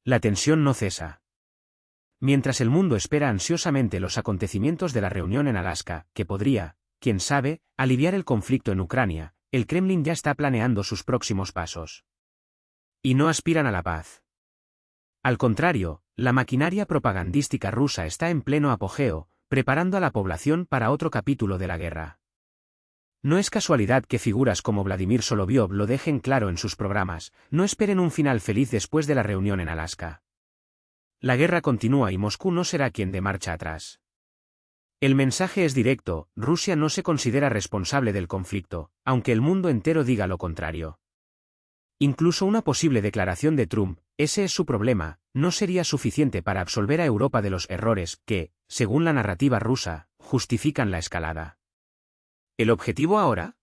La tensión no cesa. Mientras el mundo espera ansiosamente los acontecimientos de la reunión en Alaska, que podría, quién sabe, aliviar el conflicto en Ucrania, el Kremlin ya está planeando sus próximos pasos. Y no aspiran a la paz. Al contrario, la maquinaria propagandística rusa está en pleno apogeo, preparando a la población para otro capítulo de la guerra. No es casualidad que figuras como Vladimir Solovyov lo dejen claro en sus programas: no esperen un final feliz después de la reunión en Alaska. La guerra continúa y Moscú no será quien dé marcha atrás. El mensaje es directo: Rusia no se considera responsable del conflicto, aunque el mundo entero diga lo contrario. Incluso una posible declaración de Trump, ese es su problema, no sería suficiente para absolver a Europa de los errores que, según la narrativa rusa, justifican la escalada. ¿El objetivo ahora?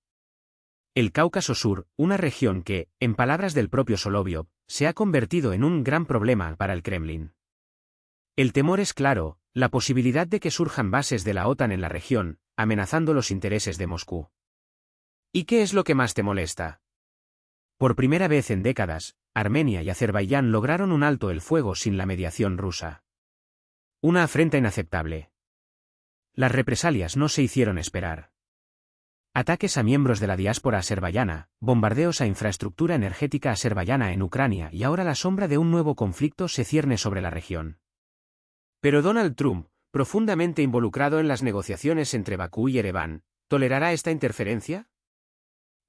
El Cáucaso Sur, una región que, en palabras del propio Solovyov, se ha convertido en un gran problema para el Kremlin. El temor es claro: la posibilidad de que surjan bases de la OTAN en la región, amenazando los intereses de Moscú. ¿Y qué es lo que más te molesta? Por primera vez en décadas, Armenia y Azerbaiyán lograron un alto el fuego sin la mediación rusa. Una afrenta inaceptable. Las represalias no se hicieron esperar. Ataques a miembros de la diáspora azerbaiyana, bombardeos a infraestructura energética azerbaiyana en Ucrania, y ahora la sombra de un nuevo conflicto se cierne sobre la región. Pero Donald Trump, profundamente involucrado en las negociaciones entre Bakú y Ereván, ¿tolerará esta interferencia?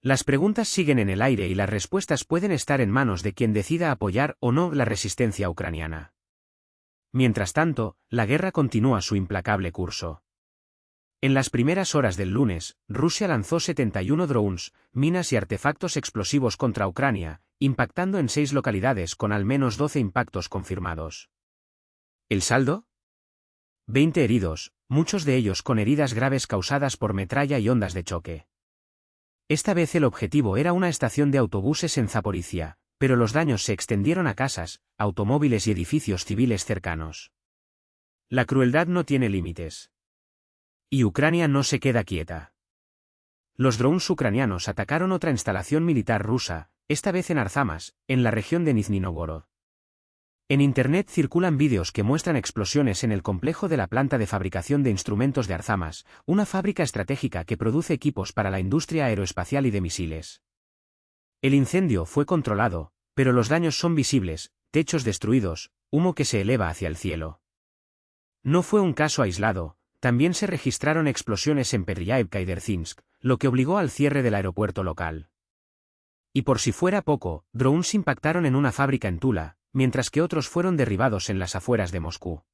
Las preguntas siguen en el aire y las respuestas pueden estar en manos de quien decida apoyar o no la resistencia ucraniana. Mientras tanto, la guerra continúa su implacable curso. En las primeras horas del lunes, Rusia lanzó 71 drones, minas y artefactos explosivos contra Ucrania, impactando en 6 localidades con al menos 12 impactos confirmados. ¿El saldo? 20 heridos, muchos de ellos con heridas graves causadas por metralla y ondas de choque. Esta vez el objetivo era una estación de autobuses en Zaporizhia, pero los daños se extendieron a casas, automóviles y edificios civiles cercanos. La crueldad no tiene límites. Y Ucrania no se queda quieta. Los drones ucranianos atacaron otra instalación militar rusa, esta vez en Arzamas, en la región de Nizhny Novgorod. En Internet circulan vídeos que muestran explosiones en el complejo de la planta de fabricación de instrumentos de Arzamas, una fábrica estratégica que produce equipos para la industria aeroespacial y de misiles. El incendio fue controlado, pero los daños son visibles: techos destruidos, humo que se eleva hacia el cielo. No fue un caso aislado, también se registraron explosiones en Petryaivka y Derzinsk, lo que obligó al cierre del aeropuerto local. Y por si fuera poco, drones impactaron en una fábrica en Tula, mientras que otros fueron derribados en las afueras de Moscú.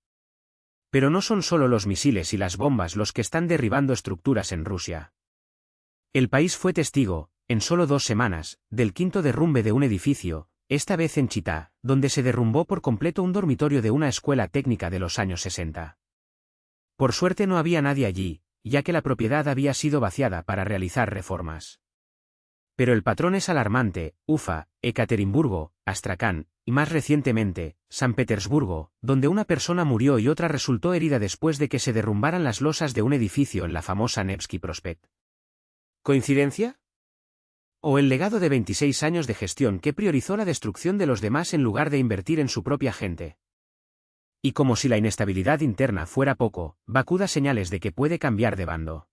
Pero no son solo los misiles y las bombas los que están derribando estructuras en Rusia. El país fue testigo, en solo 2 semanas, del 5º derrumbe de un edificio, esta vez en Chitá, donde se derrumbó por completo un dormitorio de una escuela técnica de los años 60. Por suerte no había nadie allí, ya que la propiedad había sido vaciada para realizar reformas. Pero el patrón es alarmante: Ufa, Ekaterimburgo, Astracán, y más recientemente, San Petersburgo, donde una persona murió y otra resultó herida después de que se derrumbaran las losas de un edificio en la famosa Nevsky Prospekt. ¿Coincidencia? ¿O el legado de 26 años de gestión que priorizó la destrucción de los demás en lugar de invertir en su propia gente? Y como si la inestabilidad interna fuera poco, Bakú da señales de que puede cambiar de bando.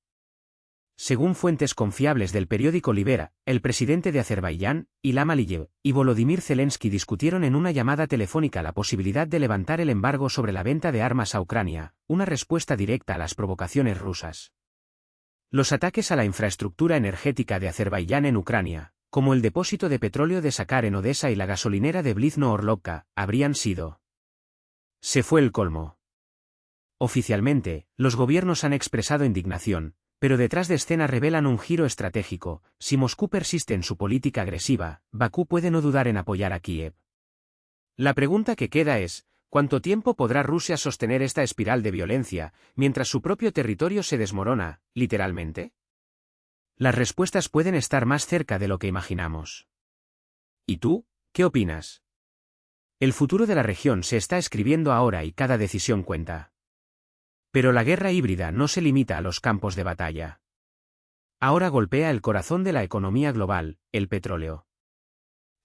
Según fuentes confiables del periódico Libera, el presidente de Azerbaiyán, Ilham Aliyev, y Volodymyr Zelensky discutieron en una llamada telefónica la posibilidad de levantar el embargo sobre la venta de armas a Ucrania, una respuesta directa a las provocaciones rusas. Los ataques a la infraestructura energética de Azerbaiyán en Ucrania, como el depósito de petróleo de Sakar en Odessa y la gasolinera de Blizno-Orlovka, habrían sido. Se fue el colmo. Oficialmente, los gobiernos han expresado indignación, pero detrás de escena revelan un giro estratégico: si Moscú persiste en su política agresiva, Bakú puede no dudar en apoyar a Kiev. La pregunta que queda es: ¿cuánto tiempo podrá Rusia sostener esta espiral de violencia, mientras su propio territorio se desmorona, literalmente? Las respuestas pueden estar más cerca de lo que imaginamos. ¿Y tú, qué opinas? El futuro de la región se está escribiendo ahora y cada decisión cuenta. Pero la guerra híbrida no se limita a los campos de batalla. Ahora golpea el corazón de la economía global: el petróleo.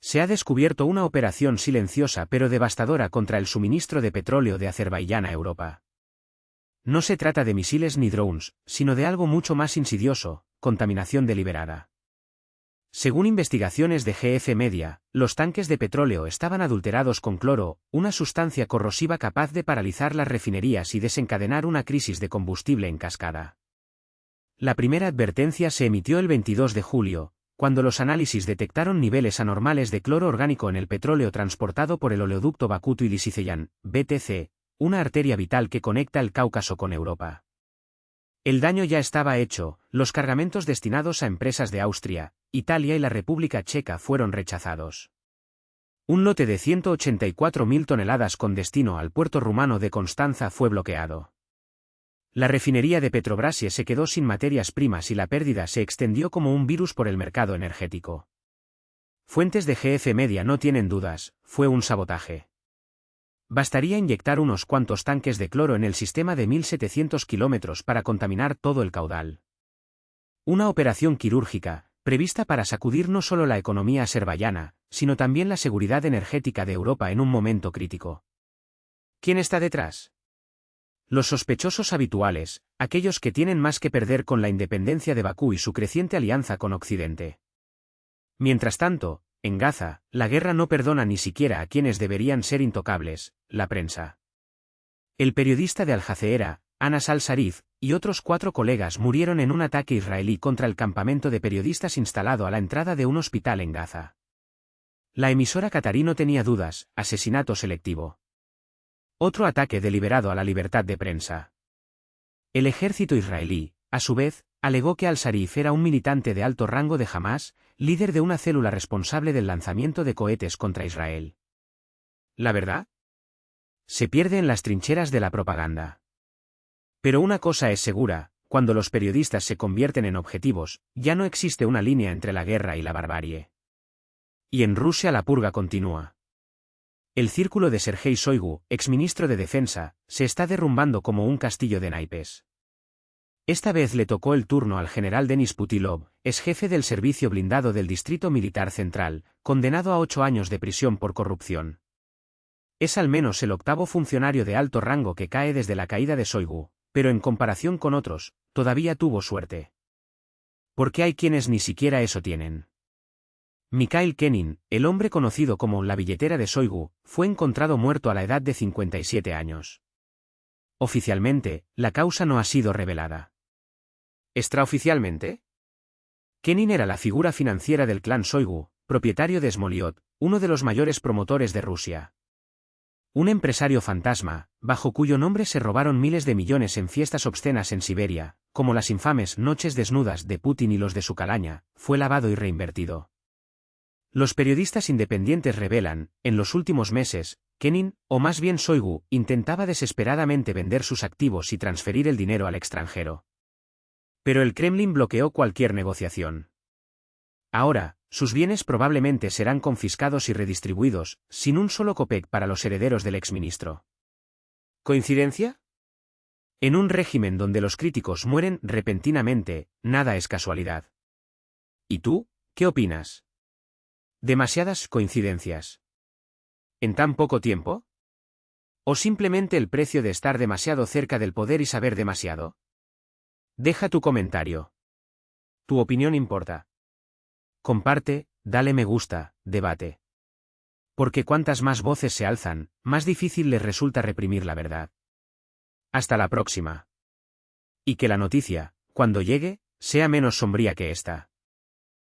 Se ha descubierto una operación silenciosa pero devastadora contra el suministro de petróleo de Azerbaiyán a Europa. No se trata de misiles ni drones, sino de algo mucho más insidioso: contaminación deliberada. Según investigaciones de GF Media, los tanques de petróleo estaban adulterados con cloro, una sustancia corrosiva capaz de paralizar las refinerías y desencadenar una crisis de combustible en cascada. La primera advertencia se emitió el 22 de julio, cuando los análisis detectaron niveles anormales de cloro orgánico en el petróleo transportado por el oleoducto Bakú-Tbilisi-Ceyhan, BTC, una arteria vital que conecta el Cáucaso con Europa. El daño ya estaba hecho: los cargamentos destinados a empresas de Austria, Italia y la República Checa fueron rechazados. Un lote de 184.000 toneladas con destino al puerto rumano de Constanza fue bloqueado. La refinería de Petrobrasie se quedó sin materias primas y la pérdida se extendió como un virus por el mercado energético. Fuentes de GF Media no tienen dudas: fue un sabotaje. Bastaría inyectar unos cuantos tanques de cloro en el sistema de 1.700 kilómetros para contaminar todo el caudal. Una operación quirúrgica, prevista para sacudir no solo la economía azerbaiyana, sino también la seguridad energética de Europa en un momento crítico. ¿Quién está detrás? Los sospechosos habituales, aquellos que tienen más que perder con la independencia de Bakú y su creciente alianza con Occidente. Mientras tanto, en Gaza, la guerra no perdona ni siquiera a quienes deberían ser intocables: la prensa. El periodista de Al Jazeera, Anas al-Sarif, y otros 4 colegas murieron en un ataque israelí contra el campamento de periodistas instalado a la entrada de un hospital en Gaza. La emisora qatarí no tenía dudas: asesinato selectivo. Otro ataque deliberado a la libertad de prensa. El ejército israelí, a su vez, alegó que al-Sarif era un militante de alto rango de Hamás, líder de una célula responsable del lanzamiento de cohetes contra Israel. ¿La verdad? Se pierde en las trincheras de la propaganda. Pero una cosa es segura: cuando los periodistas se convierten en objetivos, ya no existe una línea entre la guerra y la barbarie. Y en Rusia la purga continúa. El círculo de Sergei Shoigu, exministro de Defensa, se está derrumbando como un castillo de naipes. Esta vez le tocó el turno al general Denis Putilov, exjefe del servicio blindado del Distrito Militar Central, condenado a 8 años de prisión por corrupción. Es al menos el 8º funcionario de alto rango que cae desde la caída de Shoigu, pero en comparación con otros, todavía tuvo suerte. Porque hay quienes ni siquiera eso tienen. Mikhail Kenin, el hombre conocido como la billetera de Shoigu, fue encontrado muerto a la edad de 57 años. Oficialmente, la causa no ha sido revelada. ¿Extraoficialmente? Kenin era la figura financiera del clan Shoigu, propietario de Smoliot, uno de los mayores promotores de Rusia. Un empresario fantasma, bajo cuyo nombre se robaron miles de millones en fiestas obscenas en Siberia, como las infames noches desnudas de Putin y los de su calaña, fue lavado y reinvertido. Los periodistas independientes revelan: en los últimos meses, Kenin, o más bien Shoigu, intentaba desesperadamente vender sus activos y transferir el dinero al extranjero. Pero el Kremlin bloqueó cualquier negociación. Ahora, sus bienes probablemente serán confiscados y redistribuidos, sin un solo copec para los herederos del exministro. ¿Coincidencia? En un régimen donde los críticos mueren repentinamente, nada es casualidad. ¿Y tú, qué opinas? ¿Demasiadas coincidencias en tan poco tiempo? ¿O simplemente el precio de estar demasiado cerca del poder y saber demasiado? Deja tu comentario. Tu opinión importa. Comparte, dale me gusta, debate. Porque cuantas más voces se alzan, más difícil les resulta reprimir la verdad. Hasta la próxima. Y que la noticia, cuando llegue, sea menos sombría que esta.